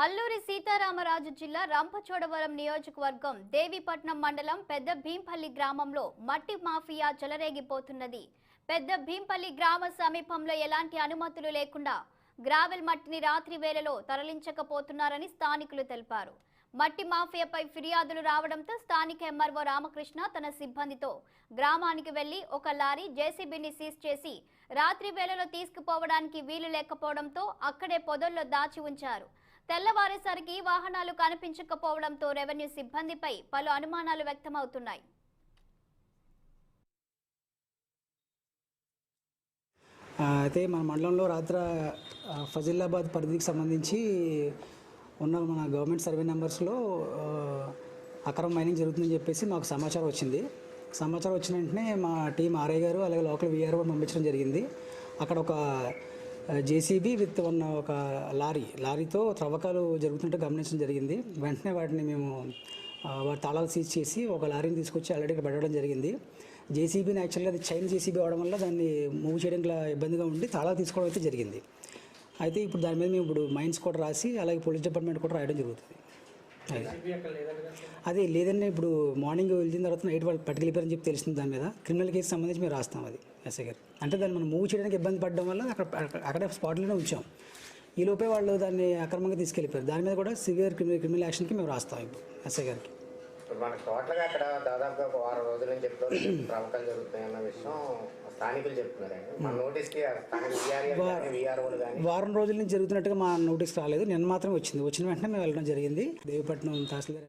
అల్లూరి సీతారామరాజు జిల్లా రంపచోడవరం నియోజకవర్గం దేవీపట్నం మండలం పెద్ద భీంపల్లి గ్రామంలో మట్టి మాఫియా చెలరేగిపోతున్నది. పెద్ద భీంపల్లి గ్రామ సమీపంలో ఎలాంటి అనుమతులు లేకుండా గ్రావెల్ మట్టిని రాత్రి వేళలో తరలించకపోతున్నారని స్థానికులు తెలిపారు. మట్టి మాఫియాపై ఫిర్యాదులు రావడంతో స్థానిక ఎంఆర్ఓ రామకృష్ణ తన సిబ్బందితో గ్రామానికి వెళ్లి ఒక లారీ జేసీబీని సీజ్ చేసి రాత్రి వేళలో తీసుకుపోవడానికి వీలు లేకపోవడంతో అక్కడే పొదల్లో దాచి ఉంచారు. తెల్లవారేసరికి వాహనాలు కనిపించకపోవడంతో రెవెన్యూ సిబ్బందిపై పలు అనుమానాలు వ్యక్తమవుతున్నాయి. అయితే మన మండలంలో రాత్రి ఫజిల్లాబాద్ పరిధికి సంబంధించి ఉన్న మన గవర్నమెంట్ సర్వే నెంబర్స్లో అక్రమ మైనింగ్ జరుగుతుందని చెప్పేసి మాకు సమాచారం వచ్చింది. సమాచారం వచ్చిన వెంటనే మా టీం ఆర్ఐ గారు అలాగే లోకల్ వీఆర్ఓ పంపించడం జరిగింది. అక్కడ ఒక జేసీబీ విత్ ఒక లారీతో త్రవ్వకాలు జరుగుతుంటే గమనించడం జరిగింది. వెంటనే వాటిని మేము వాటి తాళాలు సీజ్ చేసి ఒక లారీని తీసుకొచ్చి ఆల్రెడీ ఇక్కడ పెట్టడం జరిగింది. జేసీబీని యాక్చువల్గా అది చైన్ జేసీబీ అవడం వల్ల దాన్ని మూవ్ చేయడానికి ఇబ్బందిగా ఉండి తాళాలు తీసుకోవడం అయితే జరిగింది. అయితే ఇప్పుడు దాని మీద మేము ఇప్పుడు మైన్స్ కూడా రాసి అలాగే పోలీస్ డిపార్ట్మెంట్ కూడా రాయడం జరుగుతుంది. అది లేదండి, ఇప్పుడు మార్నింగ్ వెళ్ళిన తర్వాత నైట్ వాళ్ళు పట్టుకెళ్ళిపోయారని చెప్పి తెలిసింది. దాని మీద క్రిమినల్ కేసు సంబంధించి మేము రాస్తాం. అది ఎస్ఐ గారు అంటే దాన్ని మనం మూవ్ చేయడానికి ఇబ్బంది పడడం వల్ల అక్కడే స్పాట్లోనే ఉంచాం. ఈ లోపే వాళ్ళు దాన్ని అక్రమంగా తీసుకెళ్ళిపోయారు. దాని మీద కూడా సివియర్ క్రిమినల్ యాక్షన్కి మేము రాస్తాం ఇప్పుడు ఎస్ఐ గారికి. మనకు టోటల్గా అక్కడ దాదాపుగా ఒక వారం రోజుల నుంచి ప్రముఖాలు జరుగుతున్నాయన్న విషయం స్థానికులు చెప్తున్నారండి. మన నోటీస్కి వారం రోజుల నుంచి జరుగుతున్నట్టుగా మా నోటీస్ రాలేదు. నిన్న మాత్రమే వచ్చింది. వచ్చిన వెంటనే మేము వెళ్ళడం జరిగింది. దేవీపట్నం తహసీల్దార్